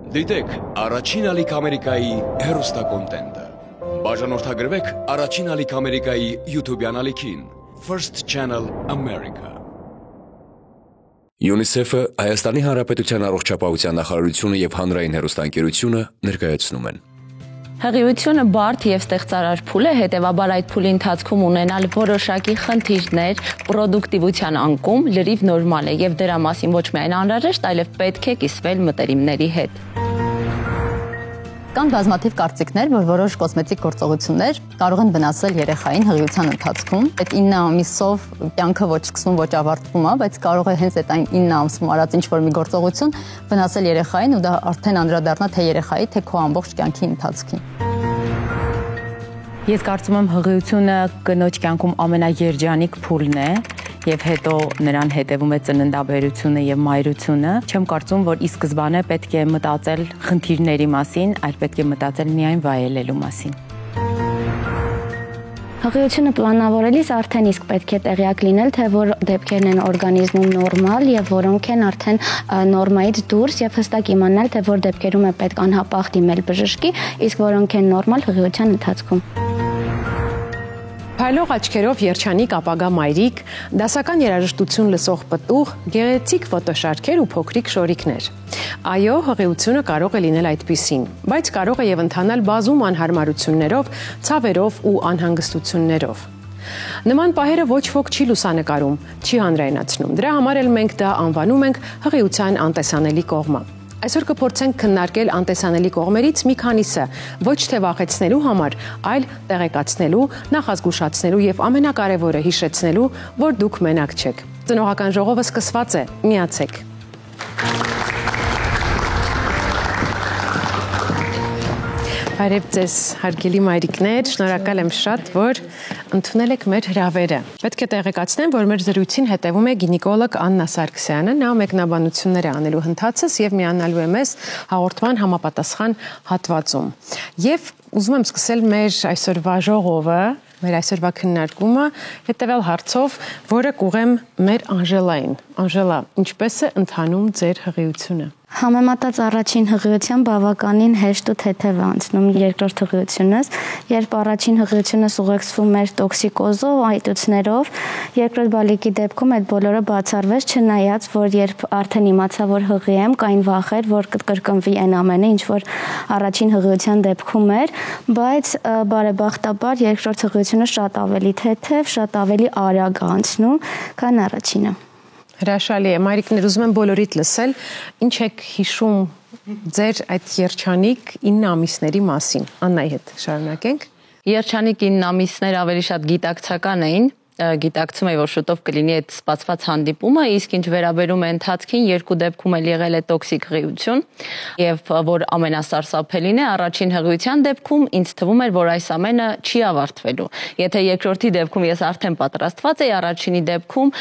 Դիտեք առաջին ալիք Ամերիկայի հեռուստակոնտենտը։ Բաժանորդագրվեք առաջին ալիք Ամերիկայի YouTube-յան ալիքին First Channel America։ UNICEF-ը, Հայաստանի Հանրապետության առողջապահության նախարարությունը եւ հանրային հեռուստաընկերությունը ներկայացնում են։ Հղիությունը բարդ եւ ստեղծարար փուլ է, հետեւաբար այդ փուլի ընթացքում ունենալ որոշակի խնդիրներ, պրոդուկտիվության անկում լրիվ նորմալ է եւ դրա մասին ոչ միայն անհրաժեշտ, այլև պետք է կիսվել մտերիմների հետ։ Կան բազմաթիվ կարծիքներ, որ որոշ կոսմետիկ գործողություններ կարող են վնասել երեխային հղիության ընթացքում։ Այդ 9 ամիսով կյանքը ոչ սկսվում, ոչ ավարտվում է, բայց կարող է հենց այդ 9 ամսում արած ինչ-որ մի գործողություն վնասել երեխային ու դա արդեն անդրադառնա թե երեխայի, թե քո ամբողջ կյանքի ընթացքին։ Ես կարծում եմ հղիությունը կնոջ կյանքում ամենաերջանիկ փուլն է եւ հետո նրան հետևում է ծննդաբերությունը եւ մայրությունը։ Չեմ կարծում, որ ի սկզբանե պետք է մտածել խնդիրների մասին, այլ պետք է մտածել միայն վայելելու մասին։ Հղիությունը պլանավորելիս արդեն իսկ պետք է տեղյակ լինել, թե որ դեպքերն են օրգանիզմում նորմալ եւ որոնք են արդեն նորմայից դուրս եւ հստակ իմանալ, թե որ դեպքերում է պետք անհապաղ դիմել բժշկի, իսկ որոնք են նորմալ հղիության ընթացքում։ Փայլող աչքերով երջանիկ ապագա մայրիկ, դասական երաժշտություն լսող պտուղ, գեղեցիկ ֆոտոշարքեր ու փոքրիկ շորիկներ։ Այո, հղիությունը կարող է լինել այդպիսին, բայց կարող է եւ ընթանալ բազում անհարմարություններով, ցավերով ու անհանգստություններով։ Նման պահերը ոչ ոք չի լուսանկարում, չի հանրայնացնում։ Դրա համար էլ մենք դա անվանում ենք հղիության անտեսանելի կողմը։ Այսօր կփորձենք քննարկել անտեսանելի կողմերից մի քանիսը, ոչ թե վախեցնելու համար, այլ տեղեկացնելու, նախազգուշացնելու եւ ամենակարևորը հիշեցնելու, որ դուք մենակ չեք։ Ծնողական ժողովը սկսված է, միացեք։ Բարև ձեզ, հարգելի մայրիկներ, շնորհակալ եմ շատ, որ ընդունել եք մեր հրավերը։ Պետք է տեղեկացնեմ, որ մեր զրույցին հետևում է գինեկոլոգ Աննա Սարգսյանը, նա մեկնաբանություններ է անելու ընթացս եւ միանալու է մեզ հաղորդման համապատասխան հատվածում։ Եվ ուզում եմ սկսել մեր այսօրվա ժողովը, մեր այսօրվա քննարկումը հետևյալ հարցով, որը կուղեմ մեր Անժելային։ Անժելա, ինչպես է ընթանում ձեր հղիությունը։ Համեմատած առաջին հղիության բավականին հեշտ ու թեթև անցնում երկրորդ հղիությունս, երբ առաջին հղիությունս ուղեկցվում էր տոքսիկոզով, այտուցներով, երկրորդ բալիկի դեպքում այդ բոլորը բացառվեց, չնայած որ երբ արդեն իմացա, որ հղի եմ, կային վախեր, որ կկրկնվի այն ամենը, ինչ որ առաջին հղիության դեպքում էր, բայց բարեբախտաբար երկրորդ հղիությունը շատ ավելի թեթև, շատ ավելի արագ անցնում, քան առաջինը։ Հրաշալի է, մայրիկներ, ուզում եմ բոլորիդ լսել, ինչ եք հիշում ձեր այդ երջանիկ 9 ամիսների մասին։ Աննայի հետ շարունակենք։ Երջանիկ 9 ամիսներ ավելի շատ գիտակցական էին, գիտակցում էի, որ շուտով կլինի այդ սպասված հանդիպումը, իսկ ինչ վերաբերում է ընթացքին, երկու դեպքում էլ եղել է տոքսիկ հղիություն, եւ որ ամենասարսափելին է, առաջին հղիության դեպքում ինձ թվում էր, որ այս ամենը չի ավարտվելու։ Եթե երկրորդի դեպքում ես արդեն պատրաստված էի, առաջինի դեպքում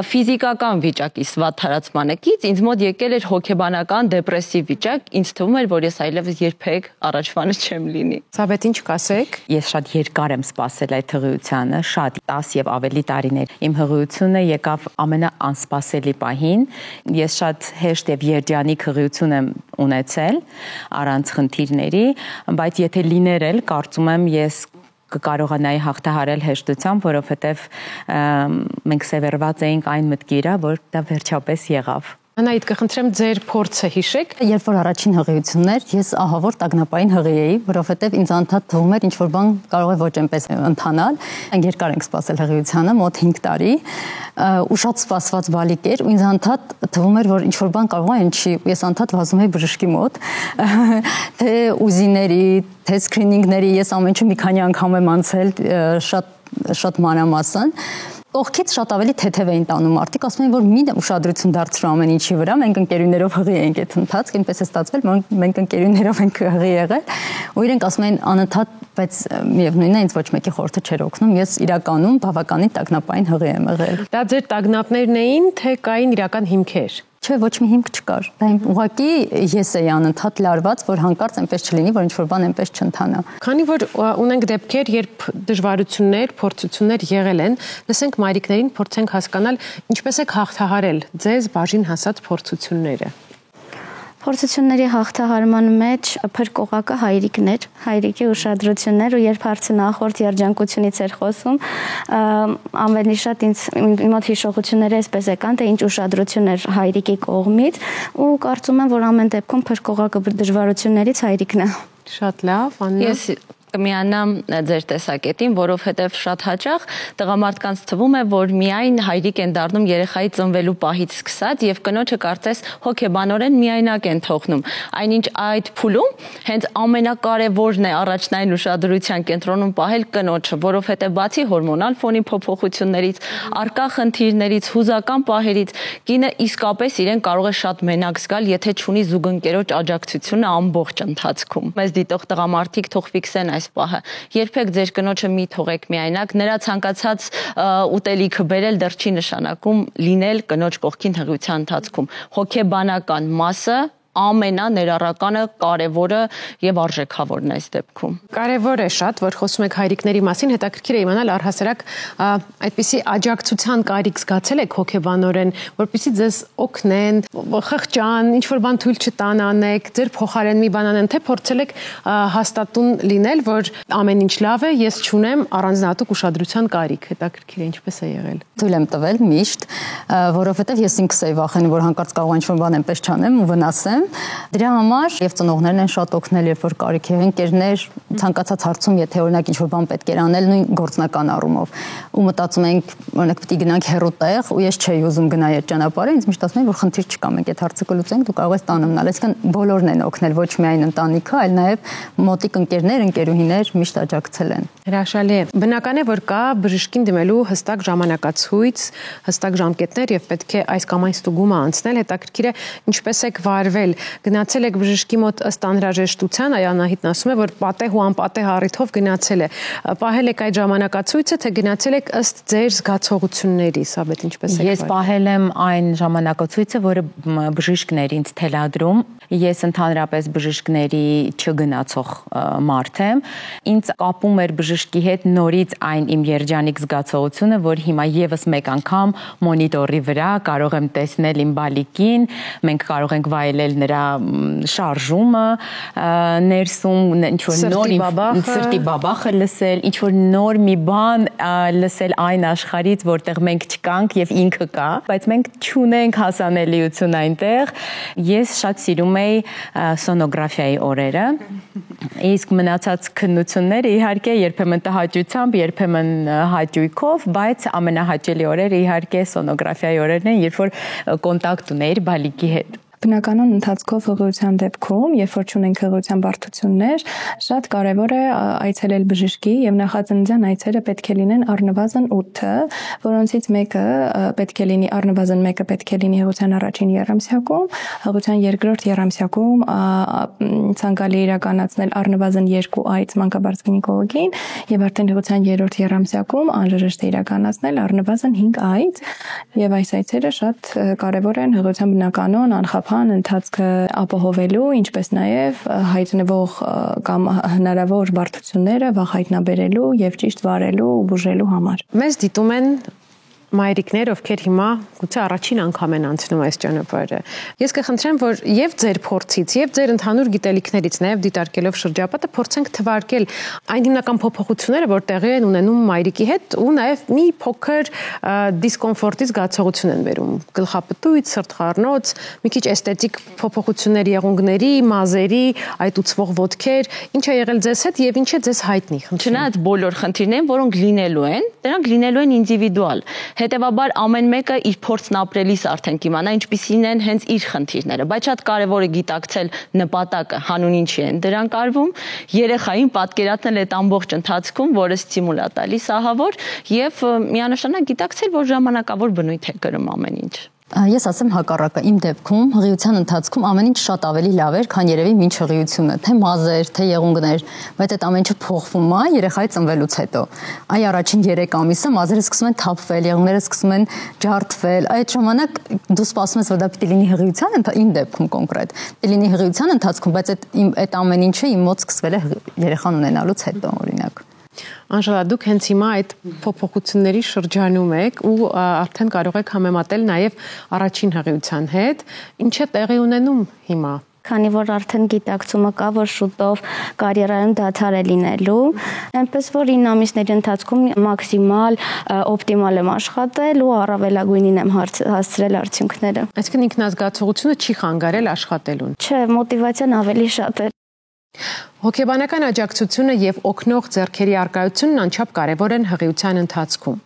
ֆիզիկական վիճակի վատթարացմանակից ինձ մոտ եկել էր հոգեբանական դեպրեսիվ վիճակ, ինձ թվում էր, որ ես այլևս երբեք առաջվանը չեմ լինի։ Սաբետ, ինչ կասեք։ Ես շատ երկար եմ սպասել այդ հղիությանը, շատ 10 եւ ավելի տարիներ։ Իմ հղիությունը եկավ ամենաանսպասելի պահին։ Ես շատ հեշտ եւ երջանիկ հղիություն եմ ունեցել, առանց խնդիրների, բայց եթե լիներ էլ, կարծում եմ ես կկարողանայի հաղթահարել հեշտությամբ, որովհետեւ մենք սևեռված էինք այն մտքիրա, որ դա վերջապես եղավ։ Անայդ, կխնդրեմ ձեր փորձը հիշեք։ Երբ որ առաջին հղիությունն էր, ես ահավոր տագնապային հղի էի, որովհետև ինձ անդադ թվում էր ինչ-որ բան կարող է ոչ այնպես ընթանալ։ Մենք երկար ենք սպասել հղիությանը, մոտ 5 տարի, ու շատ սպասված բալիկ էր, ու ինձ անդադ թվում էր, որ ինչ-որ բան կարող է ինչի, ես անդադ վազում էի բժշկի մոտ, թե ուզիների, թե սկրինինգների, ես ամեն ինչ մի քանի անգամ եմ անցել, շատ մանրամասն։ Կողքից շատ ավելի թեթև էին տանում մարդիկ, ասում են, որ մի ուշադրություն դարձրու ամեն ինչի վրա, մենք ընկերուներով հղի ենք այդ ընթացք, այնպես է ստացվել, մենք ընկերուներով ենք հղի եղել, ու իրենք ասում են անընդհատ, բայց միևնույնն է ինձ ոչ մեկի խորհուրդը չէր օգնում, ես իրականում բավականին տագնապային հղի եմ եղել։ Դա ձեր տագնապներն էին, թե կային իրական հիմքեր։ Չէ, ոչ մի հիմք չկար։ Դա ուղղակի ես էի անընդհատ լարված, որ հանկարծ այնպես չլինի, որ ինչ-որ բան այնպես չընթանա։ Քանի որ ունենք դեպքեր, երբ դժվարություններ, փորձություններ եղել են, լսենք մայրիկներին, փորձենք հասկանալ ինչպես եք հաղթահարել ձեզ բաժին հասած փորձությունները։ Փորձությունների հաղթահարման մեջ փրկողակը հայրիկն էր, հայրիկի ուշադրություններ ու երբ հարցը նախորդ երջանկությունից էր խոսում, ավելի շատ ինձ մոտ հիշողությունները այսպես եկան, թե ինչ ուշադրություն էր հայրիկի կողմից ու կարծում եմ, որ ամեն դեպքում փրկողակը դժվարություններից հայրիկն է։ Շատ լավ, Աննա։ Ես կմիանամ ձեր տեսակետին, որովհետև շատ հաճախ տղամարդկանց թվում է, որ միայն հայրիկ են դառնում երեխայի ծնվելու պահից սկսած եւ կնոջը կարծես հոգեբանորեն միայնակ են թողնում։ Այնինչ այդ փուլում հենց ամենակարևորն է առաջնային ուշադրության կենտրոնում պահել կնոջը, որովհետև բացի հորմոնալ ֆոնի փոփոխություններից, արկա խնդիրներից, հուզական պահերից, կինը իսկապես իրեն կարող է շատ մենակ զգալ, եթե չունի զուգընկերոջ աջակցությունը ամբողջ ընթացքում։ Մեզ դիտող տղամարդիկ թող ֆիքսեն այս պահը։ Երբեք ձեր կնոջը մի թողեք միայնակ, նրա ցանկացած ուտելիքը բերել դեռ չի նշանակում լինել կնոջ կողքին հղիության ընթացքում։ Հոգեբանական մասը ամենաներառականը, կարևորը եւ արժեքավորն է այս դեպքում։ Կարևոր է շատ, որ խոսում եք հայրիկների մասին, հետաքրքիր է իմանալ առհասարակ այդպիսի աջակցության կարիք զգացել եք հոգեբանորեն, որպեսզի ձեզ օգնեն, խղճան, ինչ որ բան թույլ չտան անեք, ձեր փոխարեն մի բան անեն, թե փորձել եք հաստատուն լինել, որ ամեն ինչ լավ է, ես չունեմ առանձնահատուկ ուշադրության կարիք, հետաքրքիր է ինչպես է եղել։ Թույլ եմ տվել միշտ, որովհետև ես ինքս էի վախենում, որ հանկարծ կարող ինչ որ բան այնպես չանեմ ու վնասեմ։ Դրա համար եւ ծնողներն են շատ օգնել, երբ որ կարիք եղին ընկերներ ցանկացած հարցում, եթե օրինակ ինչ որ բան պետք էր անել նույն գործնական առումով ու մտածում ենք օրինակ պետք է գնանք հեռու տեղ ու ես չէի ուզում գնալ այդ ճանապարհը, ինձ միշտ ասում են որ խնդիր չկա, մենք այդ հարցը կլուծենք, դու կարող ես տանը մնալ, այսինքն բոլորն են օգնել, ոչ միայն ընտանիքը, այլ նաեւ մոտիկ ընկերներ, ընկերուհիներ միշտ աջակցել են։ Հրաշալի է։ Բնական է, որ կա բժշկին դիմելու հստակ ժամանակացույց, հստակ ժամկետներ եւ պետք է այս կամ այն ստուգումը անցնել, հետաքրքիր է ինչպես եք վարվել, գնացել եք բժշկի մոտ ըստ անհրաժեշտության, այ Անահիտն ասում է, որ պատեհ ու անպատեհ առիթով գնացել է, պահել եք այդ ժամանակացույցը, թե գնացել եք ըստ ձեր զգացողությունների, Սաբետ, ինչպես եք Ես պահել եմ այն ժամանակացույցը, որը բժիշկն էր ինձ թելադրում, ես ընդհանրապես բժիշկների չգնացող մարդ եմ, ինձ կապում էր բժշկի հետ նորից այն իմ երջանիկ զգացողությունը, որ հիմա եւս մեկ անգամ մոնիտորի վրա կարող եմ տեսնել իմ բալիկին, մենք կարող ենք վայելել նրա շարժումը, ներսում ինչ որ նոր սրտի բաբախը լսել, ինչ որ նոր մի բան լսել այն աշխարհից, որտեղ մենք չկանք եւ ինքը կա, բայց մենք չունենք հասանելիություն այնտեղ։ Ես շատ սիրում էի սոնոգրաֆիայի օրերը։ Իսկ մնացած քննությունները իհարկե երբեմն տհաճությամբ, երբեմն հաճույքով, բայց ամենահաճելի օրերը իհարկե սոնոգրաֆիայի օրերն են, երբ որ կոնտակտ ունեիր բալիկի հետ։ Բնականon ընթացքով հղիության դեպքում, երբ որ ունենք հղիության բարդություններ, շատ կարևոր է այցելել բժշկի եւ նախածննդյան այցերը պետք է լինեն առնվազն 8-ը, որոնցից մեկը պետք է լինի առնվազն մեկը պետք է լինի հղիության առաջին եռամսյակում, հղիության երկրորդ եռամսյակում ցանկալի իրականացնել առնվազն 2 այց մանկաբարձ գինեկոլոգին եւ արդեն հղիության երրորդ եռամսյակում անհրաժեշտ է իրականացնել առնվազն 5 այց եւ այս այցերը շատ կարևոր են հղիության բնականon ընթացքը ապահովելու, ինչպես նաև հայտնվող կամ հնարավոր բարդությունները վաղ հայտնաբերելու եւ ճիշտ վարելու ու բուժելու համար։ Մեզ դիտում են մայրիկներ, ովքեր հիմա գուցե առաջին անգամ են անցնում այս ճանապարհը։ Ես կխնդրեմ, որ եւ ձեր փորձից, եւ ձեր ընդհանուր գիտելիքներից, նաեւ դիտարկելով շրջապատը, փորձենք թվարկել այն հիմնական փոփոխությունները, որ տեղի են ունենում մայրիկի հետ ու նաեւ մի փոքր դիսկոմֆորտի զգացողություն են բերում։ Գլխապտույտ, սրտխառնոց, մի քիչ էսթետիկ փոփոխություններ եղունգների, մազերի, այդ ուծվող ոտքեր, ինչ է եղել ձեզ հետ եւ ինչ է ձեզ հայտնի։ Չնայած բոլոր խնդիրներն, որոնք լինելու են, դրանք լինելու են ինդիվիդուալ։ Հետևաբար ամեն մեկը իր փորձն ապրելիս արդեն կիմանա ինչպիսին են հենց իր խնդիրները, բայց շատ կարևոր է գիտակցել նպատակը, հանուն ինչի են դրանք արվում, երեխային պատկերացնել այդ ամբողջ ընթացքում, որը ստիմուլ է տալիս ահավոր եւ միանշանակ գիտակցել, որ ժամանակավոր բնույթ է կրում ամեն ինչ։ Ես ասեմ հակառակը, իմ դեպքում հղիության ընթացքում ամեն ինչ շատ ավելի լավ էր, քան երևի մինչ հղիությունը, թե մազեր, թե եղունգներ, բայց այդ ամեն ինչը փոխվում է երեխայի ծնվելուց հետո։ Այ առաջին 3 ամիսը մազերը սկսում են թափվել, եղունգները սկսում են ջարդվել։ Այդ ժամանակ դու սպասում ես, որ դա պիտի լինի հղիության, իմ դեպքում կոնկրետ, պիտի լինի հղիության ընթացքում, բայց այդ ամեն ինչը իմ մոտ սկսվել է երեխան ունենալուց հետո, օրինակ։ Անժելա, դուք հենց հիմա այդ փոփոխությունների շրջանում եք ու արդեն կարող եք համեմատել նաև առաջին հղիության հետ, ինչ է տեղի ունենում հիմա։ քանի որ արդեն գիտակցումը կա, որ շուտով կարիերայում դադար է լինելու, այնպես որ 9 ամիսների ընթացքում մաքսիմալ օպտիմալ եմ աշխատել ու առավելագույնին եմ հասցրել արդյունքները։ Այսինքն ինքնազգացողությունը չի խանգարել աշխատելուն։ Չէ, մոտիվացիան ավելի շատ է։ Հոգեբանական աջակցությունը եւ օգնող ձեռքերի առկայությունն անչափ կարեւոր են հղիության ընթացքում։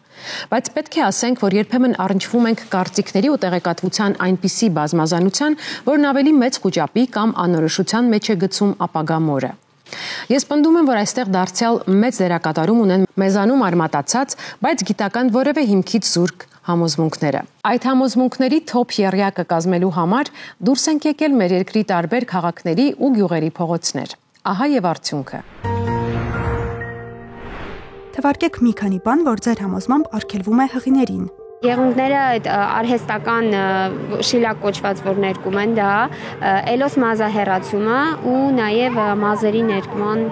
Բայց պետք է ասենք, որ երբեմն առնչվում ենք կարծիքների ու տեղեկատվության այնպիսի բազմազանության, որն ավելի մեծ խուճապի կամ անորոշության մեջ է գցում ապագա մորը։ Ես պնդում եմ, որ այստեղ դարձյալ մեծ դերակատարում ունեն մեզանում արմատացած, բայց գիտական որևէ հիմքից զուրկ համոզմունքները։ Այդ համոզմունքների թոփ եռյակը կազմելու համար դուրս ենք եկել մեր երկրի տարբեր քաղաքների ու գյուղերի փողոցներ։ Ահա եւ արդյունքը։ Թվարկեք մի քանի բան, որ ձեր համոզմամբ արգելվում է հղիներին։ Եղունգները այդ արհեստական շիլակ կոչված, որ ներկում են, դա էլոս մազահեռացումը ու նաև մազերի ներկման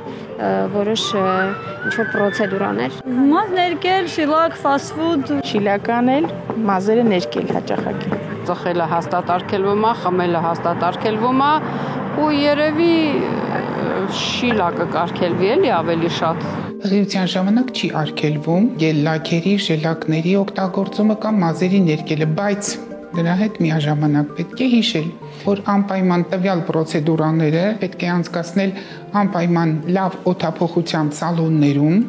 որոշ ինչ-որ պրոցեդուրաներ։ Մազ ներկել, շիլակ, ֆաստ ֆուդ, շիլակ անել, մազերը ներկել հաճախակի։ Ծխելը հաստատ արգելվում է, խմելը հաստատ արգելվում է ու երևի շիլակը կարգելվի էլի ավելի շատ։ Հղիության ժամանակ չի արգելվում գելլաքերի, ժելակների օգտագործումը կամ մազերի ներկելը, բայց դրա հետ միաժամանակ պետք է հիշել, որ անպայման տվյալ պրոցեդուրաները պետք է անցկացնել անպայման լավ օդափոխությամբ սալոններում,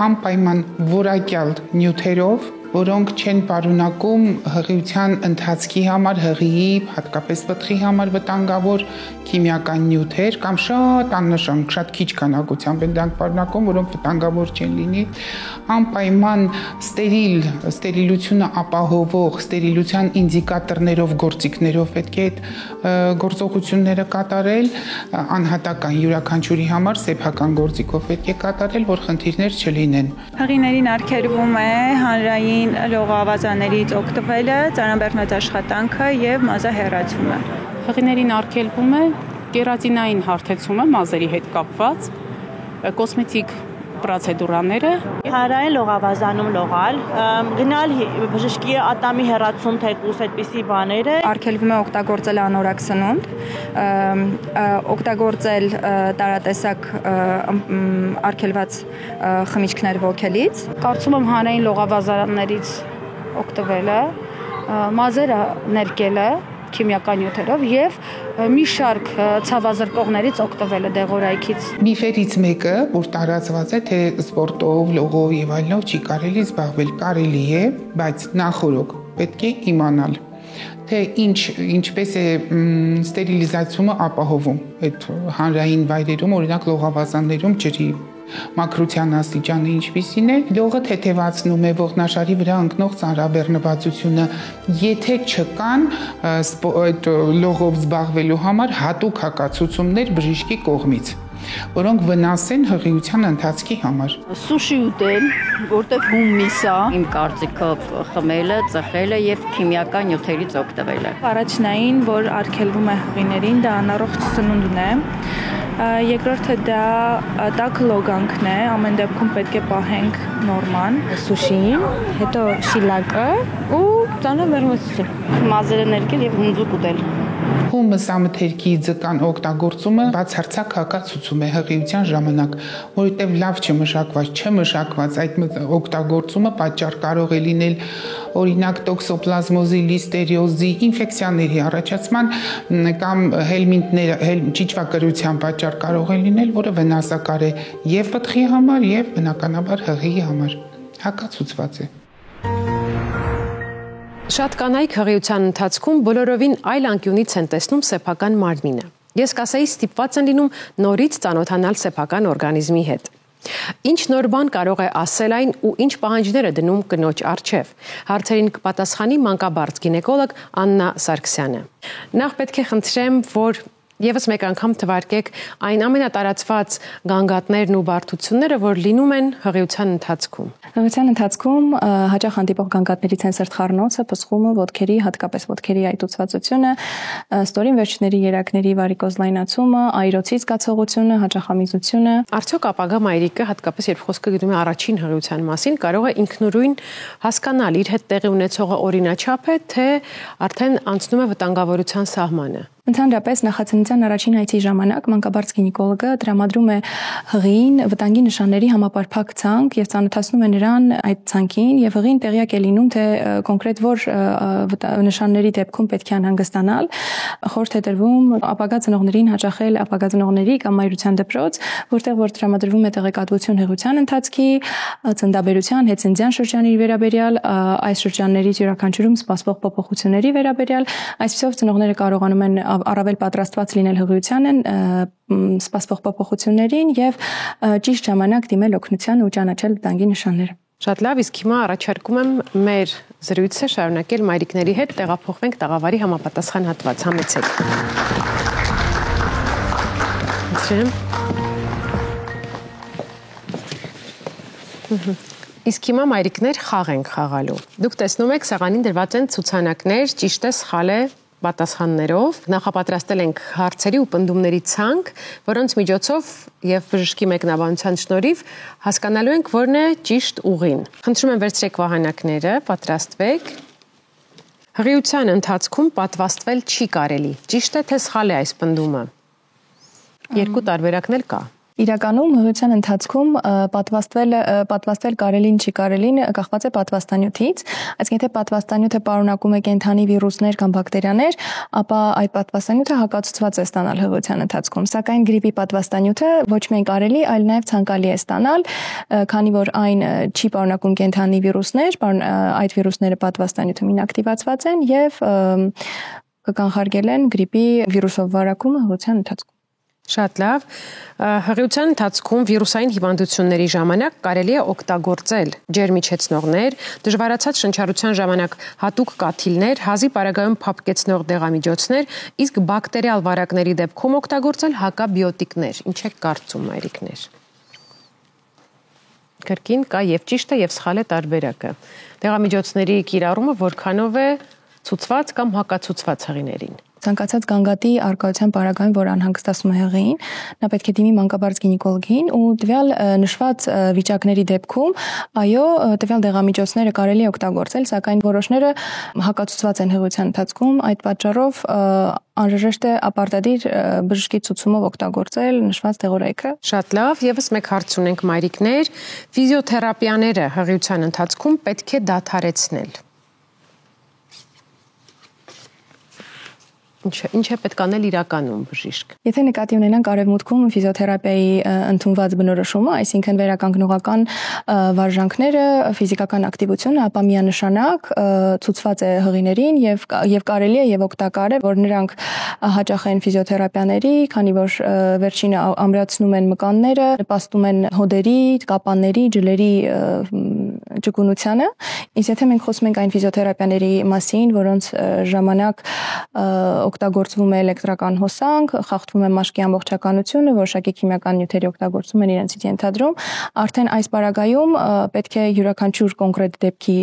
անպայման որակյալ նյութերով, որոնք չեն պարունակում հղիության ընթացքի համար, հղիի, հատկապես պտղի համար վտանգավոր քիմիական նյութեր կամ շատ աննշան, շատ քիչ քանակությամբ են դրանք պարունակում, որոնք վտանգավոր չեն լինի, անպայման ստերիլությունը ապահովող ստերիլության ինդիկատորներով, գործիքներով պետք է այդ գործողությունները կատարել, անհատական յուրաքանչյուրի համար սեփական գործիքով պետք է կատարել, որ խնդիրներ չլինեն։ Հղիներին արգելվում է հանրային լողավազաներից օգտվելը, ծանրաբեռնված աշխատանքը եւ մազահեռացումը։ Հղիներին արգելվում է կերատինային հարթեցումը մազերի հետ կապված, կոսմետիկ պրոցեդուրաները, հանրային լողավազանում լողալ, գնալ բժշկի ատամի հեռացում թեկուզ այդպիսի բաները, արգելվում է օգտագործել անորակ սնունդ, օգտագործել տարատեսակ արգելված խմիչքներ ոգելից, կարծում եմ հանրային լողավազարաններից օգտվելը, մազերը ներկելը քիմիական նյութերով եւ մի շարք ցավազրկողներից օգտվելը դեղորայքից։ Միֆերից մեկը, որ տարածված է, թե սպորտով, լողով եւ այլնով չի կարելի զբաղվել, կարելի է, բայց նախորոք պետք է իմանալ, թե ինչպես է ստերիլիզացումը ապահովում այդ հանրային վայրերում, օրինակ լողավազաններում ջրի մաքրության աստիճանը ինչպիսին է, լողը թեթևացնում է ողնաշարի վրա ընկնող ծանրաբեռնվածությունը, եթե չկան այդ լողով զբաղվելու համար հատուկ հակացուցումներ բժշկի կողմից, որոնք վնաս են հղիության ընթացքի համար։ Սուշի ուտել, որտեղ հումիս է, իմ կարծիքով խմելը, ծխելը եւ քիմիական նյութերից օգտվելը։ Առաջնային, որ արգելվում է հղիներին, դա անառողջ սնունդն է։ Երկրորդը դա տաք լոգանքն է, ամեն դեպքում պետք է պահենք նորման, Սուշին, հետո շիլակը ու ծանրաբեռնվածություն։ Մազերը ներկել եւ հունձուկ ուտել։ Մսամթերքի ձկան օգտագործումը բացարձակ հակացուցում է հղիության ժամանակ, որովհետև լավ չմշակված այդ օգտագործումը պատճառ կարող է լինել օրինակ տոքսոպլազմոզի, լիստերիոզի, ինֆեկցիաների առաջացման կամ ճիճվակրության պատճառ կարող է լինել, որը վնասակար է եւ պտղի համար եւ բնականաբար հղիի համար։ Հակացուցված է։ Շատ կանայք հղիության ընթացքում բոլորովին այլ անկյունից են տեսնում սեփական մարմինը։ Ես կասեի ստիպված են լինում նորից ծանոթանալ սեփական օրգանիզմի հետ։ Ինչ նոր բան կարող է ասել այն ու ինչ պահանջներ է դնում կնոջ առջև։ Հարցերին կպատասխանի մանկաբարձ գինեկոլոգ Աննա Սարգսյանը։ Նախ պետք է խնդրեմ, որ Եվս մեկ անգամ թվարկեք այն ամենատարածված գանգատներն ու բարդությունները, որ լինում են հղիության ընթացքում։ Հղիության ընթացքում հաճախ հանդիպող գանգատներից են սրտխառնոցը, փսխումը, ոտքերի, հատկապես ոտքերի այտուցվածությունը, ստորին վերջների երակների վարիկոզ լայնացումը, այրոցի զգացողությունը, հաճախամիզությունը։ Արդյոք ապագա մայրիկը, հատկապես երբ խոսքը գնում է առաջին հղիության մասին, կարող է ինքնուրույն հասկանալ իր հետ տեղի ունեցողը օրինաչափ է, թե արդեն անցնում է վտանգավորության սահմանը։ Ընդհանրապես նախածննդյան առաջին այցի ժամանակ մանկաբարձ գինեկոլոգը տրամադրում է հղին վտանգի նշանների համապարփակ ցանկ եւ ծանոթացնում է նրան այդ ցանկին եւ հղին տեղյակ է լինում թե կոնկրետ որ նշանների դեպքում պետք է անհանգստանալ, խորհուրդ է տրվում ապագա ծնողներին հաճախել ապագա ծնողների կամ մայրության դպրոց, որտեղ որ տրամադրվում է տեղեկատվություն հղիության ընթացքի, ծննդաբերության, հետծննդյան շրջանի վերաբերյալ, այս շրջաններից յուրաքանչյուրում սպասվող փոփոխությունների վերաբերյալ, այսպիսով ծնողները կարողանում են առավել պատրաստված լինել հղիությանն սպասվող փոփոխություններին եւ ճիշտ ժամանակ դիմել օգնության ու ճանաչել վտանգի նշանները։ Շատ լավ, իսկ հիմա առաջարկում եմ մեր զրույցը շարունակել մայրիկների հետ, տեղափոխվենք տաղավարի համապատասխան հատված, համեցեք։ Իսկ հիմա մայրիկներ խաղ ենք խաղալու։ Դուք տեսնում եք սեղանին դրված են ցուցանակներ, ճիշտ է, սխալ է պատասխաններով։ Նախապատրաստել ենք հարցերի ու պնդումների ցանկ, որոնց միջոցով եւ բժշկի մեկնաբանության շնորհիվ հասկանալու ենք որն է ճիշտ ուղին։ Խնդրում եմ վերցրեք վահանակները, պատրաստվեք։ Հղիության ընթացքում պատվաստվել չի կարելի։ Ճիշտ է թե սխալ է այս պնդումը։ Երկու տարբերակն էլ կա։ Իրականում հղիության ընթացքում պատվաստվել կարելին չի կարելին կախված է պատվաստանյութից, այսինքն եթե պատվաստանյութը պարունակում է կենդանի վիրուսներ կամ բակտերիաներ, ապա այդ պատվաստանյութը հակացուցված է ստանալ հղիության ընթացքում, սակայն գրիպի պատվաստանյութը ոչ միայն կարելի, այլ նաև ցանկալի է ստանալ, քանի որ այն չի պարունակում կենդանի վիրուսներ, այդ վիրուսները պատվաստանյութում ինակտիվացված են եւ կկանխարգել են գրիպի վիրուսով վարակումը հղիության ընթացքում։ Շատ լավ։ Հղիության ընթացքում վիրուսային հիվանդությունների ժամանակ կարելի է օգտագործել ջերմիջեցնողներ, դժվարացած շնչառության ժամանակ հատուկ կաթիլներ, հազի պարագայում փափկեցնող դեղամիջոցներ, իսկ բակտերիալ վարակների դեպքում օգտագործել հակաբիոտիկներ։ Ինչ եք կարծում, մայրիկներ։ Կրկին կա եւ ճիշտ է եւ սխալ է տարբերակը։ Դեղամիջոցների կիրառումը որքանով է ցուցված կամ հակացուցված հղիներին։ Ցանկացած գանգատի արկայության պարագայում, որ անհանգստացնում է հղիին, նա պետք է դիմի մանկաբարձ գինեկոլոգին ու տվյալ նշված վիճակների դեպքում, այո, տվյալ դեղամիջոցները կարելի է օգտագործել, սակայն որոշները հակացուցված են հղիության ընթացքում, այդ պատճառով անհրաժեշտ է ապարտադիր բժշկի ցուցումով օգտագործել նշված դեղորայքը։ Շատ լավ, եւս մեկ հարց ունենք մայրիկներ, ֆիզիոթերապիաները հղիության ընթացքում պետք է դադարեցնել։ Ինչ է պետք անել իրականում բժիշկ։ Եթե նկատի ունենանք արևմուտքում ֆիզիոթերապիայի ընդունված բնորոշումը, այսինքն վերականգնողական վարժանքները, ֆիզիկական ակտիվությունը, ապա միանշանակ ցուցված է հղիներին եւ կարելի է եւ օգտակար է, որ նրանք հաճախեն ֆիզիոթերապիաների, քանի որ վերջինը ամրացնում են մկանները, նպաստում են հոդերի, կապանների, ջլերի ճկունությանը։ Իսկ եթե մենք խոսում ենք այն ֆիզիոթերապիաների մասին, որոնց ժամանակ օգտագործվում է էլեկտրական հոսանք, խախտվում է մաշկի ամբողջականությունը, որոշակի քիմիական նյութերի օգտագործում են իրենցից ենթադրում, արդեն այս պարագայում պետք է յուրաքանչյուր կոնկրետ դեպքի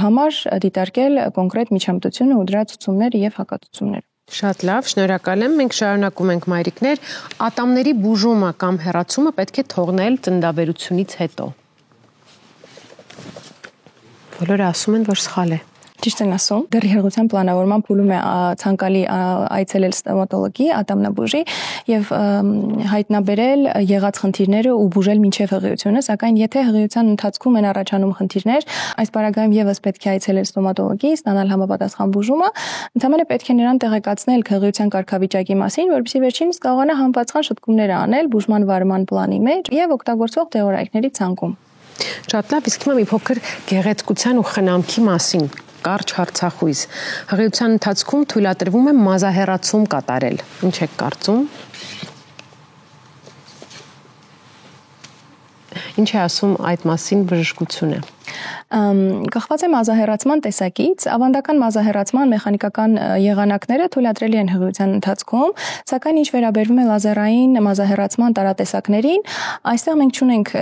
համար դիտարկել կոնկրետ միջամտությունը ու դրա ցուցումները եւ հակացուցումները։ Շատ լավ, շնորհակալ եմ։ Մենք շարունակում ենք մայրիկներ, ատամների բուժումը կամ հեռացումը պետք է թողնել ծննդաբերությունից հետո։ Բոլորը ասում են, որ սխալ է։ Ճիշտ են ասում, դեռ հղիության պլանավորման փուլում է ցանկալի այցելել ստոմատոլոգի, ատամնաբուժի եւ հայտնաբերել եղած խնդիրները ու բուժել մինչեւ հղիությունը, սակայն եթե հղիության ընթացքում են առաջանում խնդիրներ, այս պարագայում եւս պետք է այցելել ստոմատոլոգի, ստանալ համապատասխան բուժումը, ընդհանրապես պետք է նրան տեղեկացնել հղիության կարգավիճակի մասին, որպեսզի վերջինս կարողանա համապատասխան շտկումներ անել բուժման վարման պլանի մեջ եւ օգտագործող դեղորայքների ցանկում։ Շատ լավ, իսկ հիմա մի փոքր գեղեցկության ու խնամքի մասին կարճ հարցախույզ։ Հղիության ընթացքում թույլատրվում է մազահեռացում կատարել։ Ինչ եք կարծում։ Ինչ է ասում այդ մասին բժշկությունը։ Կախված է մազահեռացման տեսակից, ավանդական մազահեռացման մեխանիկական եղանակները թույլատրելի են հղիության ընթացքում, սակայն ինչ վերաբերվում է լազերային մազահեռացման տարատեսակներին, այստեղ մենք չունենք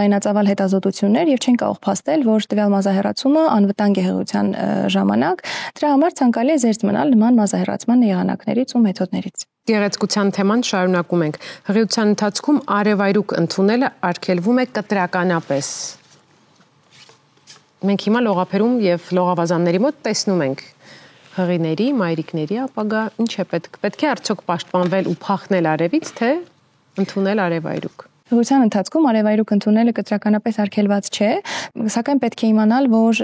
լայնածավալ հետազոտություններ եւ չենք կարող փաստել, որ տվյալ մազահեռացումը անվտանգ է հղիության ժամանակ, դրա համար ցանկալի է զերծ մնալ նման մազահեռացման եղանակներից ու մեթոդներից։ Գեղեցկության թեման շարունակում ենք։ Հղիության ընթացքում արևայրուք ընդունելը արգելվում է կտրականապես։ Մենք հիմա լողափերում եւ լողավազանների մոտ տեսնում ենք հղիների, մայրիկների ապագա ինչ է պետք է արդյոք պաշտպանվել ու փախնել արևից, թե ընդունել արևայրուք։ Հղիության ընթացքում արևայրուք ընդունելը կտրականապես արգելված չէ, սակայն պետք է իմանալ, որ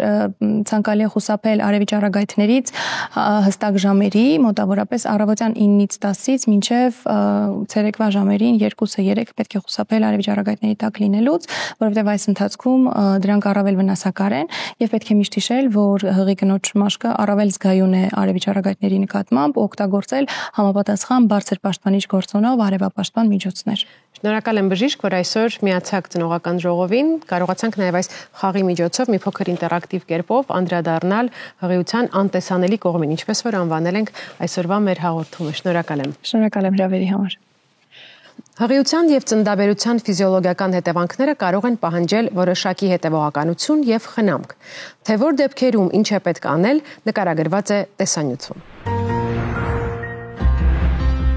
ցանկալի է խուսափել արևի ճառագայթներից հստակ ժամերի, մոտավորապես առավոտյան 9-ից 10-ից մինչև ցերեկվա ժամերին 2-3 պետք է խուսափել արևի ճառագայթների տակ լինելուց, որովհետև այս ընթացքում դրանք առավել վնասակար են եւ պետք է միշտ հիշել, որ հղի կնոջ մաշկը առավել զգայուն է արևի ճառագայթների նկատմամբ, օգտագործել համապատասխան բարձր պաշտպանիչ գործոնով արևապաշտպան միջոցներ։ Շնորհակալ եմ բժիշկ, որ այսօր միացաք ծնողական ժողովին, կարողացանք նաև այս խաղի միջոցով մի փոքր ինտերակտիվ կերպով անդրադառնալ հղիության անտեսանելի կողմին, ինչպես որ անվանել ենք այսօրվա մեր հաղորդումը։ Շնորհակալ եմ։ Շնորհակալ եմ հրավերի համար։ Հղիության եւ ծննդաբերության ֆիզիոլոգիական հետևանքները կարող են պահանջել որոշակի հետևողականություն եւ խնամք։ Թե որ դեպքերում ինչ է պետք անել, նկարագրված է տեսանյութում։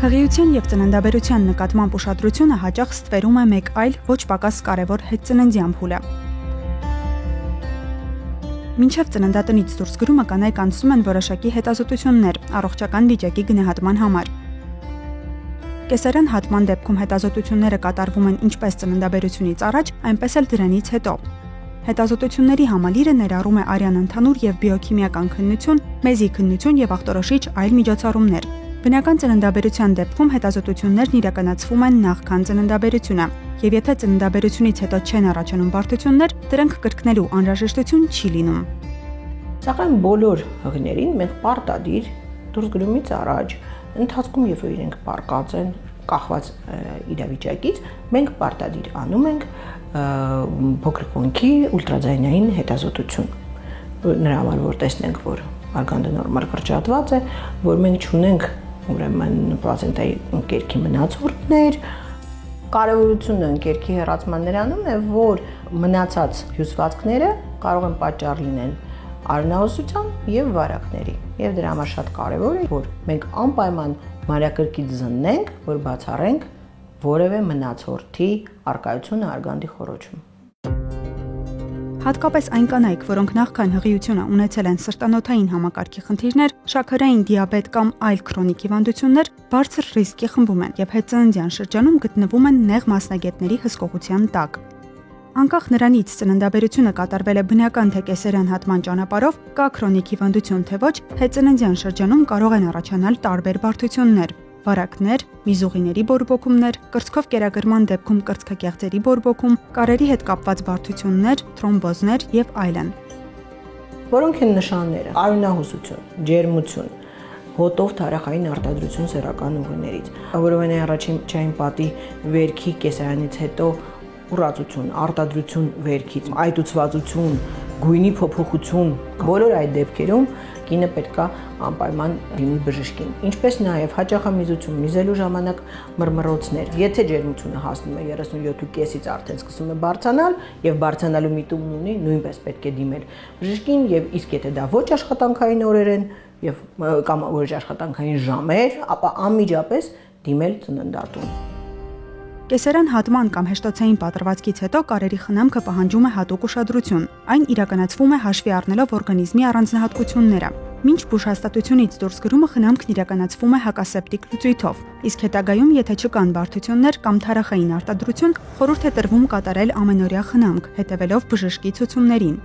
Հղիության եւ ծննդաբերության նկատմամբ ուշադրությունը հաճախ ստվերում է մեկ այլ ոչ պակաս կարևոր հետծննդյան փուլը։ Մինչև ծննդատնից դուրս գրումը կանայք անցնում են որոշակի հետազոտություններ առողջական վիճակի գնահատման համար։ Կեսարյան հատման դեպքում հետազոտությունները կատարվում են ինչպես ծննդաբերությունից առաջ, այնպես էլ դրանից հետո։ Հետազոտությունների համալիրը ներառում է արյան ընդհանուր եւ բիոքիմիական քննություն, մեզի քննություն եւ ախտորոշիչ այլ միջոցառումներ։ Բնական ծննդաբերության դեպքում հետազոտություններն իրականացվում են նախքան ծննդաբերությունը, եւ եթե ծննդաբերությունից հետո չեն առաջանում բարդություններ, դրանք կրկնելու անհրաժեշտություն չի լինում։ Սակայն բոլոր հղիներին մենք պարտադիր դուրս գրումից առաջ, ընթացքում երբ իրենք պարկած են, կախված իրավիճակից, մենք պարտադիր անում ենք փոքրիկ կոնքի ուլտրաձայնային հետազոտություն։ Նրա համար որ տեսնենք, որ արգանդը նորմալ կրճատված է, որ մենք չունենք ուրեմն պլացենտայի ընկերքի մնացորդներ, կարևորությունը ընկերքի հեռացման նրանում է, որ մնացած հյուսվածքները կարող են պատճառ լինել արյունահոսության եւ վարակների։ Եվ դրա համար շատ կարևոր է, որ մենք անպայման մանրակրկիտ զննենք, որ բացառենք որևէ մնացորդի արկայությունը արգանդի խոռոչում։ Հատկապես այն կանայք, որոնք նախքան հղիությունը ունեցել են սրտանոթային համակարգի խնդիրներ, շաքարային դիաբետ կամ այլ քրոնիկ հիվանդություններ, բարձր ռիսկի խմբում են եւ հետծննդյան շրջանում գտնվում են նեղ մասնագետների հսկողության տակ։ Անկախ նրանից ծննդաբերությունը կատարվել է բնական թե կեսարյան հատման ճանապարհով, կա քրոնիկ հիվանդություն թե ոչ, հետծննդյան շրջանում կարող են առաջանալ տարբեր բարդություններ՝ վարակներ, միզուղիների բորբոքումներ, կրծքով կերակրման դեպքում կրծքագեղձերի բորբոքում, կարերի հետ կապված բարդություններ, թրոմբոզներ եւ այլն։ Որոնք են նշանները՝ արյունահոսություն, ջերմություն, հոտով թարախային արտադրություն սեռական ուղիներից, որովհետեւ առաջին պատի վերքի կեսարանից հետո ուռածություն, արտադրություն վերքից, այտուցվածություն, գույնի փոփոխություն, բոլոր այդ դեպքերում կինը պետքա անպայման դիմի բժշկին։ Ինչպես նաև հաճախամիզություն, միզելու ժամանակ մռմռոցներ։ Եթե ջերմությունը հասնում է 37.5-ից արդեն սկսում է բարձրանալ եւ բարձրանալու միտում ունի, նույնպես պետք է դիմել բժշկին եւ իսկ եթե դա ոչ աշխատանքային օրեր են եւ կամ ոչ աշխատանքային ժամեր, ապա անմիջապես դիմել ծննդատուն։ Կեսարյան հատման կամ հեշտոցային պատրվածքից հետո կարերի խնամքը պահանջում է հատուկ ուշադրություն։ Այն իրականացվում է հաշվի առնելով օրգանիզմի առանձնահատկությունները։ Մինչ բուժհաստատությունից դուրս գրումը խնամքն իրականացվում է հակասեպտիկ լուծույթով, իսկ հետագայում, եթե չկան բարդություններ կամ թարախային արտադրություն, խորհուրդ է տրվում կատարել ամենօրյա խնամք, հետևելով բժշկի ցուցումներին։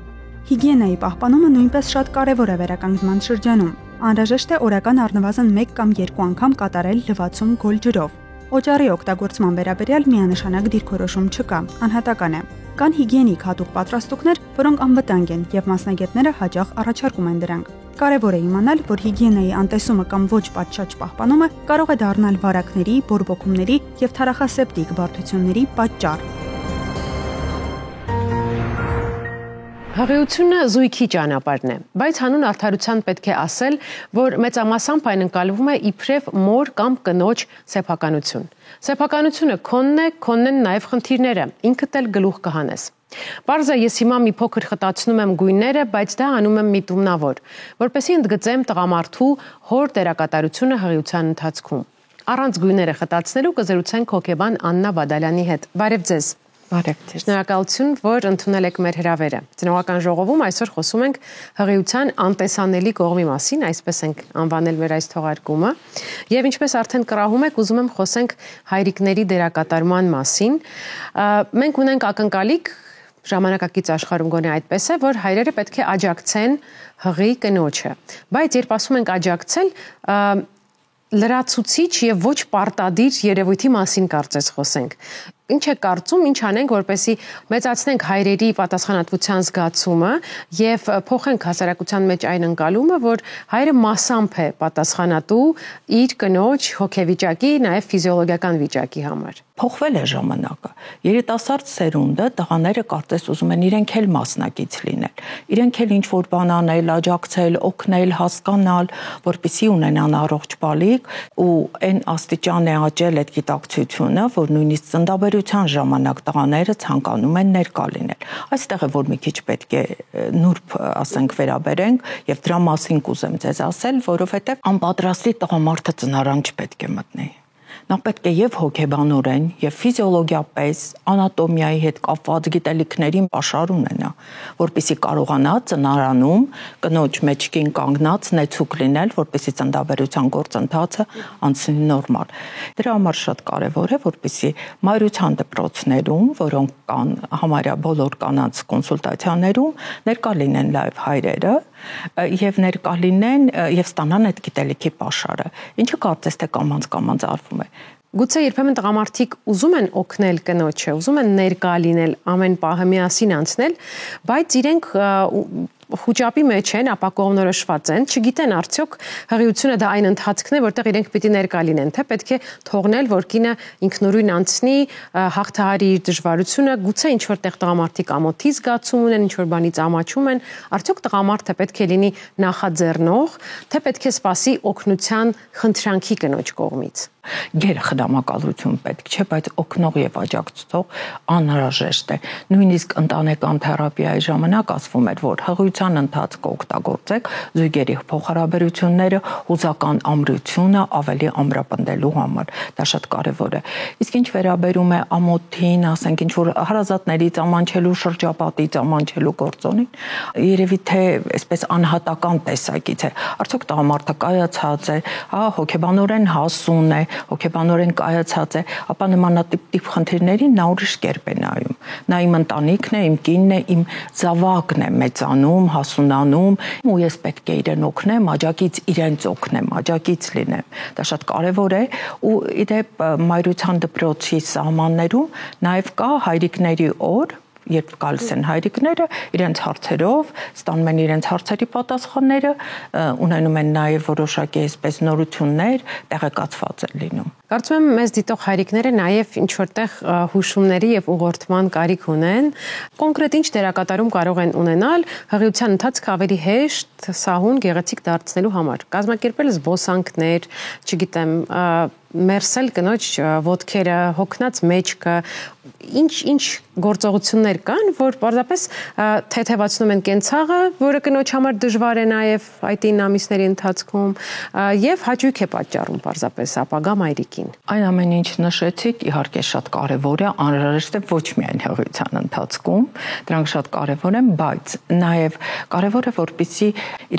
Հիգիենայի պահպանումը նույնպես շատ կարևոր է վերականգնման շրջանում։ Անհրաժեշտ է օրական առնվազն 1 կամ 2 անգամ կատարել լվացում գոլ ջրով։ Օճառի օգտագործման վերաբերյալ միանշանակ դիրքորոշում չկա, անհատական է։ Կան հիգիենիկ հատուկ պատրաստուկներ, որոնք անվտանգ են եւ մասնագետները հաճախ առաջարկում են դրանք։ Կարևոր է իմանալ, որ հիգիենայի անտեսումը կամ ոչ պատշաճ պահպանումը կարող է դառնալ վարակների, բորբոքումների եւ թարախասեպտիկ բարդությունների պատճառ։ Հղիությունը զույգի ճանապարհն է, բայց հանուն արդարության պետք է ասել, որ մեծամասամբ այն ընկալվում է իբրև մոր կամ կնոջ սեփականություն։ Սեփականությունը քոնն են նաև խնդիրները, ինքդ էլ գլուխ կհանես։ Պարզ է, ես հիմա մի փոքր խտացնում եմ գույները, բայց դա անում եմ միտումնավոր, որպեսզի ընդգծեմ տղամարդու հոր դերակատարությունը հղիության ընթացքում։ Առանց գույները խտացնելու կզրուցենք հոգեբան Աննա Բադալյանի հետ։ Բարև ձեզ։ Բարև ձեզ։ Շնորհակալություն, որ ընդունել եք մեր հրավերը։ Ծնողական ժողովում այսօր խոսում ենք հղիության անտեսանելի կողմի մասին, այսպես ենք անվանել մեր այս թողարկումը, եւ ինչպես արդեն կռահում եք, ուզում եմ խոսենք հայրիկների դերակատարման մասին։ Մենք ունենք ակնկալիք ժամանակակից աշխարհում գոնե այդպես է, որ հայրերը պետք է աջակցեն հղի կնոջը։ Բայց երբ ասում ենք աջակցել, լրացուցիչ եւ ոչ պարտադիր երևույթի մասին կարծես խոսենք։ Ինչ է կարծում, ինչ անենք, որպեսզի մեծացնենք հայրերի պատասխանատվության զգացումը եւ փոխենք հասարակության մեջ այն ընկալումը, որ հայրը մասամբ է պատասխանատու իր կնոջ հոգեվիճակի, նաեւ ֆիզիոլոգիական վիճակի համար։ Փոխվել է ժամանակը։ Երիտասարդ սերունդը տղաները կարծես ուզում են իրենք էլ մասնակից լինել։ Իրենք էլ ինչ-որ բան անել, աջակցել, օգնել, հասկանալ, որպեսզի ունենան առողջ բալիկ ու այն աստիճան է աճել այդ գիտակցությունը, որ նույնիսկ ծննդաբերության ժամանակ տղաները ցանկանում են ներկա լինել։ Այստեղ է որ մի քիչ պետք է նուրբ, ասենք, վերաբերենք եւ դրա մասին կուզեմ ձեզ ասել, որովհետեւ անպատրաստի տղամարդը ծնարան չպետք է մտնի։ Նա պետք է եւ հոգեբանորեն, եւ ֆիզիոլոգիապես, անատոմիայի հետ կապված գիտելիքներին պաշար ունենա, որպեսզի կարողանա ծնարանում կնոջ մեջքին կանգնած նեցուկ լինել, որպեսզի ծննդաբերության գործընթացը անցնի նորմալ։ Դրա համար շատ կարեւոր է, որպեսզի մայրության դպրոցներում, որոնք կան համարյա բոլոր կանանց կոնսուլտացիաներում, ներկա լինեն լայվ հայրերը եւ ներկա լինեն եւ ստանան այդ գիտելիքի պաշարը։ Ինչը կարծես թե կամած արվում է։ Գուցե երբեմն տղամարդիկ ուզում են օգնել կնոջը, ուզում են ներկա լինել, ամեն պահը միասին անցնել, բայց իրենք խոճապի մեջ են, ապա կողմնորոշված են, չգիտեն արդյոք հղիությունը դա այն ընթացքն է, որտեղ իրենք պիտի ներկա լինեն, թե պետք է թողնել, որ կինը ինքնուրույն անցնի, հաղթահարի իր դժվարությունը, գուցե ինչ-որ տեղ տղամարդիկ ամոթի զգացում ունեն, ինչ-որ բանից ամաչում են, արդյոք տղամարդը պետք է լինի նախաձեռնող, թե պետք է սպասի օգնության խնդրանքի կնոջ կողմից։ Գերխնամակալություն պետք չէ, բայց օգնող եւ աջակցող անհրաժեշտ է։ Նույնիսկ ընտանեկան թերապիայի ժամանակ ասվում էր, որ հղիության ընթացքը օգտագործեք զույգերի փոխհարաբերությունները հուզական ամրությունը ավելի ամրապնդելու համար։ Դա շատ կարեւոր է։ Իսկ ինչ վերաբերում է ամոթին, ասենք ինչ որ հարազատներից ամանչելու շրջապատից ամանչելու գործոնին, երևի թե այսպես անհատական տեսակից է։ Արդյոք տղամարդը կայացած է, հոգեբանորեն հասուն է, հոգեբանորեն կայացած է, ապա նմանատիպ խնդիրներին նա ուրիշ կերպ է նայում։ Նա իմ ընտանիքն է, իմ կինն է, իմ զավակն է մեծանում, հասունանում, ու ես պետք է իրեն օգնեմ, աջակից իրենց օգնեմ, աջակից լինեմ։ Դա շատ կարևոր է, ու իդեպ մայրության դպրոցի սահմաններում նաև կա հայրիկների օր, երբ գալիս են հայրիկները իրենց հարցերով, ստանում են իրենց հարցերի պատասխանները, ունենում են նաև որոշակի այսպես նորություններ, տեղեկացված են լինում։ Կարծում եմ մեզ դիտող հայրիկները նաև ինչ որտեղ հուշումների եւ ուղղորդման կարիք ունեն, կոնկրետ ինչ դերակատարում կարող են ունենալ հղիության ընթացքը ավելի հեշտ, սահուն, գեղեցիկ դարձնելու համար։ Կազմակերպել զբոսանքներ, չգիտեմ, մերսել կնոջ ոտքերը, հոգնած մեջքը, ինչ գործողություններ կան, որ պարզապես թեթևացնում են կենցաղը, որը կնոջ համար դժվար է նաև այդ 9 ամիսների ընթացքում եւ հաճույք է պատճառում պարզապես ապագա մայրիկին։ Այն ամեն ինչ նշեցիք, իհարկե շատ կարեւոր է, անհրաժեշտ է ոչ միայն հղիության ընթացքում, դրանք շատ կարեւոր են, բայց նաև կարեւոր է որպեսզի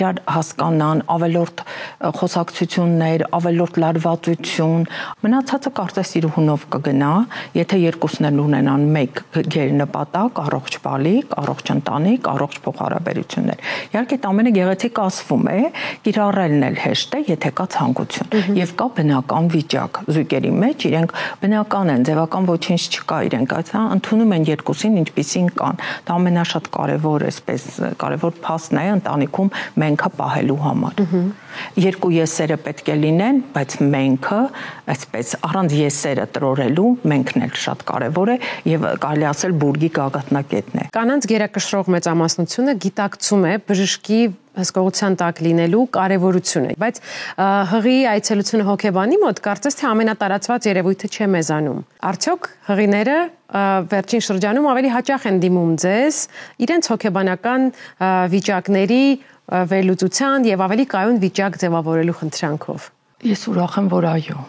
իրար հասկանան, ավելորդ խոսակցություններ, ավելորդ լարվածություն, մնացածը կարծես իր հունով կգնա, եթե երկուսն էլ ունենան մեկ գերնպատակ, առողջ բալիկ, առողջ ընտանիք, առողջ փոխհարաբերություններ։ Իհարկե դա ամենը գեղեցիկ ասվում է, կիրառելն էլ հեշտ է, եթե կա ցանկություն եւ կա բնական վիճակ զույգերի մեջ, իրենք բնական են, ձևական ոչինչ չկա, իրենք այցա ընդունում են երկուսին ինչպիսին կան։ Դա ամենաշատ կարեւոր էսպես կարեւոր փաստն է ընտանիքում մենքը պահելու համար։ Երկու եսերը պետք է լինեն, բայց մենքը այսպես առանց եսերը տրորելու մենքն էլ շատ կարեւոր է եւ կարելի ասել բուրգի գագաթնակետն է։ Կանանց գերակշռող մեծամասնությունը գիտակցում է բժշկի հսկողության տակ լինելու կարևորությունը, բայց հղի այցելությունը հոգեբանի մոտ կարծես թե ամենատարածված երևույթը չէ մեզանում։ Արդյոք հղիները վերջին շրջանում ավելի հաճախ են դիմում ձեզ իրենց հոգեբանական վիճակների վերլուծության եւ ավելի կայուն վիճակ ձևավորելու խնդրանքով։ Ես ուրախ եմ, որ այո,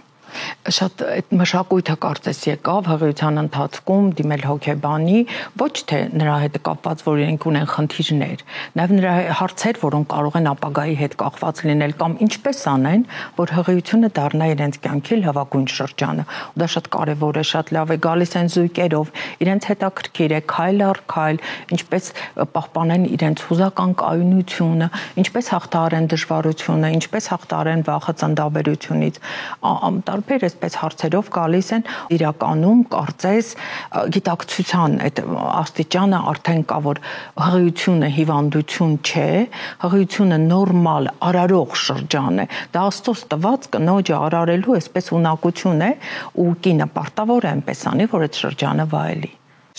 Շատ այդ մշակույթը կարծես եկավ հղիության ընթացքում դիմել հոգեբանի, ոչ թե նրա հետ կապված, որ իրենք ունեն խնդիրներ, նաև նրա հարցեր, որոնք կարող են ապագայի հետ կախված լինել կամ ինչպես անեն, որ հղիությունը դառնա իրենց կյանքի լավագույն շրջանը։ Ու դա շատ կարևոր է, շատ լավ է, գալիս են զույգերով, իրենց հետաքրքիր է քայլ առ քայլ, ինչպես պահպանեն իրենց հուզական կայունությունը, ինչպես հաղթահարեն դժվարությունը, ինչպես հաղթահարեն վախը ծննդաբերությունից, տարբեր այսպես հարցերով գալիս են իրականում կարծես գիտակցության այդ աստիճանը արդեն կա, որ հղիությունը հիվանդություն չէ, հղիությունը նորմալ արարող շրջան է, դա Աստծոց տված կնոջը արարելու այսպես ունակություն է ու կինը պարտավոր է այնպես անի, որ այդ շրջանը վայելի։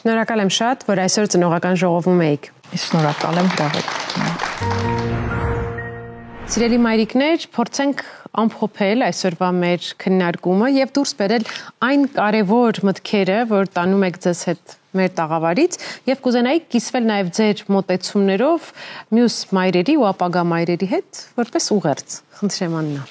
Շնորհակալ եմ շատ, որ այսօր ծնողական ժողովում եք։ Շնորհակալ եմ, բավարար։ Սիրելի մայրիկներ, փորձենք ամփոփել այսօրվա մեր քննարկումը եւ դուրս բերել այն կարևոր մտքերը, որ տանում եք ձեզ հետ մեր տաղավարից եւ կուզենայի կիսվել նաեւ ձեր մտածումներով մյուս մայրերի ու ապագա մայրերի հետ, որպես ուղերձ։ Խնդրեմ Աննա։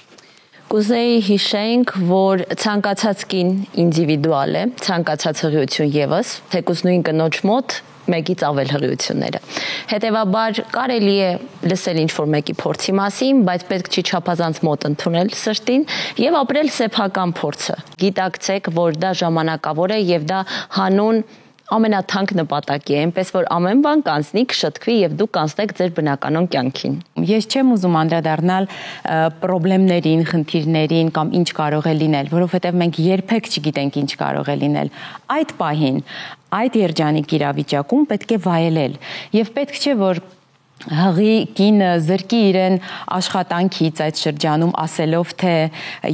Կուզեի հիշենք, որ ցանկացած կին ինդիվիդուալ է, ցանկացած հղիություն եւս, թեկուզ նույն կնոջ մոտ մեկից ավել հղիությունները։ Հետևաբար կարելի է լսել ինչ-որ մեկի փորձի մասին, բայց պետք չի չափազանց մոտ ընդունել սրտին եւ ապրել սեփական փորձը։ Գիտակցեք, որ դա ժամանակավոր է եւ դա հանուն ամենաթանկ նպատակի է, այնպես որ ամեն բան կանցնի, կշտկվի եւ դուք կանցնեք ձեր բնականon կյանքին։ Ես չեմ ուզում անդրադառնալ խնդիրներին, խնդիրներին կամ ինչ կարող է լինել, որովհետեւ մենք երբեք չգիտենք ինչ կարող է լինել։ Այդ պահին, այդ երջանիկ իրավիճակում պետք է վայելել եւ պետք չէ որ հղի կինը զրկի իրեն աշխատանքից այդ շրջանում ասելով թե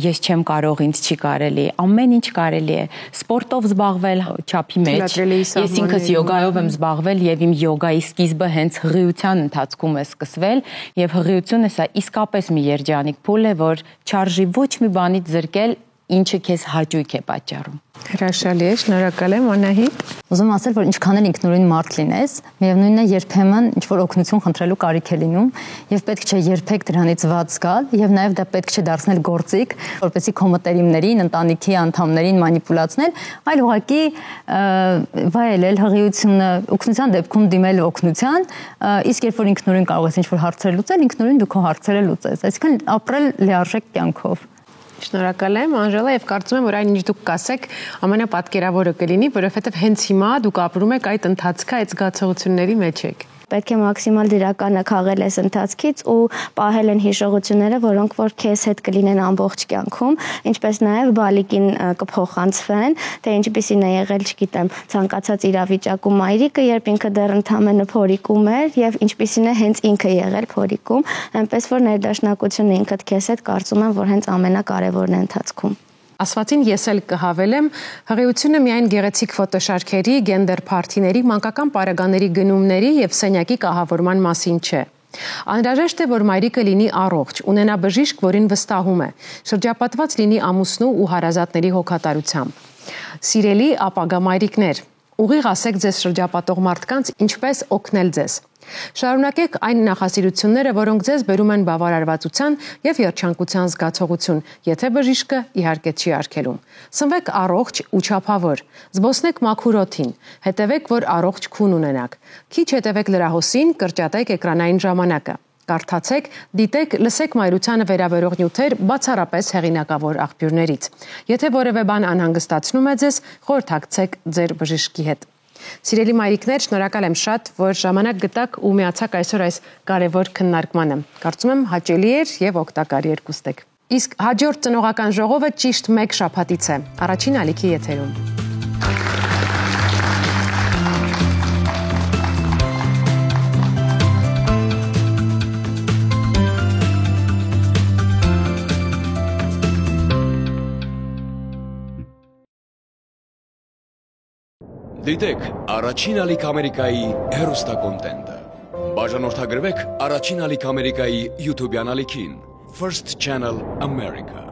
ես չեմ կարող, ինձ չի կարելի, ամեն ինչ կարելի է, սպորտով զբաղվել չափի մեջ, ես ինքս յոգայով եմ զբաղվել եւ իմ յոգայի սկիզբը հենց հղիության ընթացքում է սկսվել եւ հղիությունը սա իսկապես մի երջանիկ փուլ է, որ չարժի ոչ մի բանից զրկել, ինչը քեզ հաճույք է պատճառում։ Հրաշալի է, շնորհակալ եմ Անահիտ։ Ուզում ասել, որ ինչքան էլ ինքնուրույն մարդ լինես, միևնույնն է երբեմն ինչ-որ օգնություն խնդրելու կարիք է լինում եւ պետք չէ երբեք դրանից վատ զգալ եւ նաեւ դա պետք չէ դարձնել գործիք, որպեսզի քո մտերիմներին, ընտանիքի անդամներին մանիպուլացնել, այլ ուղղակի վայելել հղիությունը, օգնության դեպքում դիմել օգնության, իսկ երբ որ ինքնուրույն կարող ես ինչ-որ հարցեր լուծել, ինքնուրույն դու քո հարցերը լուծես, այսինքն ապրել լիարժեք կյանքով։ Շնորհակալ եմ Անժելա եւ կարծում եմ որ այն ինչ դուք կասեք ամենապատկերավորը կլինի, որովհետեւ հենց հիմա դուք ապրում եք այդ ընթացքը, այդ զգացողությունների մեջ եք։ Պետք է մաքսիմալ դրականը քաղել ես ընթացքից ու պահել են հիշողությունները, որոնք որ քեզ հետ կլինեն ամբողջ կյանքում, ինչպես նաև բալիկին կփոխանցվեն, թե ինչպիսին է եղել, չգիտեմ, ցանկացած իրավիճակում մայրիկը, երբ ինքը դեռ ընդամենը փորիկում էր եւ ինչպիսին է հենց ինքը եղել փորիկում, այնպես որ ներդաշնակությունը ինքդ քեզ հետ կարծում եմ, որ հենց ամենակարևորն է ընթացքում։ Ասվածին ես էլ կհավելեմ, հղիությունը միայն գեղեցիկ ֆոտոշարքերի, գենդեր փարթիների, մանկական պարագաների գնումների եւ սենյակի կահավորման մասին չէ։ Անհրաժեշտ է, որ մայրիկը լինի առողջ, ունենա բժիշկ, որին վստահում է, շրջապատված լինի ամուսնու ու հարազատների հոգատարությամբ։ Սիրելի ապագա մայրիկներ, ուղիղ ասեք ձեզ շրջապատող մարդկանց ինչպես օգնել ձեզ։ Շարունակեք այն նախասիրությունները, որոնք ձեզ բերում են բավարարվածության եւ երջանկության զգացողություն, եթե բժիշկը իհարկե չի արգելում։ Սնվեք առողջ ու չափավոր, զբոսնեք մաքուր օդին, հետևեք, որ առողջ քուն ունենաք։ Քիչ հետևեք լրահոսին, կրճատեք էկրանային ժամանակը։ Կարդացեք, դիտեք, լսեք մայրությանը վերաբերող նյութեր բացառապես հեղինակավոր աղբյուրներից։ Եթե որևէ բան անհանգստացնում է ձեզ, խորհրդակցեք ձեր բժշկի հետ։ Սիրելի մայրիկներ, շնորհակալ եմ շատ, որ ժամանակ գտաք ու միացաք այսօր այս կարևոր քննարկմանը։ Կարծում եմ հաճելի էր եւ օգտակար երկուստ եք։ Իսկ հաջորդ ծնողական ժողովը ճիշտ 1 շաբաթից է։ Առաջին ալիքի եթերում։ Դիտեք Առաջին ալիք Ամերիկայի հեռուստակոնտենտը։ Բաժանորդագրվեք Առաջին ալիք Ամերիկայի YouTube-յան ալիքին First Channel America։